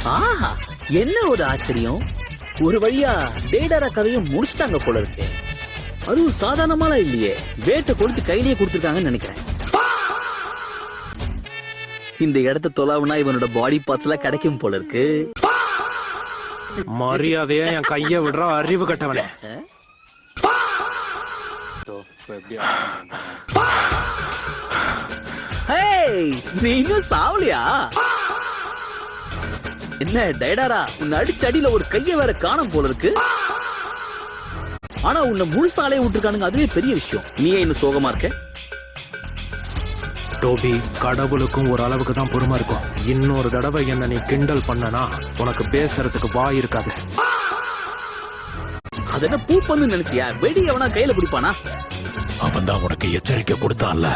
ஆஹா, என்ன ஒரு ஆச்சரியம். ஒரு வழியா டேடாரா கதையும் முடிச்சிட்டாங்க போல இருக்கு. அதுவும் சாதாரணமால இல்லையே, வேட்டை கொடுத்து கையிலேயே கொடுத்துருக்காங்கன்னு நினைக்கிறேன். இந்த இடத்த தொலாவுனா இவனோட பாடி பார்ட்ஸ் எல்லாம் கிடைக்கும் போல இருக்கு. மரியாதையா என் கைய விடுற அறிவு கட்டவனே. நீ இன்னும் சாவலியா? என்ன டைடாரா, உன்னை அடிச்சடியில ஒரு கைய வேற காணோம் போல இருக்கு. ஆனா உன்னை முழுசாலே விட்டுருக்கானுங்க, அதுவே பெரிய விஷயம். நீ ஏன் இன்னும் சோகமா இருக்க? டோபி, கடவுளுக்கும் ஒரு அளவுக்கு தான் பொறுமை இருக்கும். இன்னொரு தடவை என்ன நீ கிண்டல் பண்ணனா உனக்கு பேசுறதுக்கு வாய் இருக்காது. அது என்ன பூ பந்து நினைச்சியா? வெடி அவனா கையில பிடிப்பானா? அவன் தான் உனக்கு எச்சரிக்கை கொடுத்தான்ல.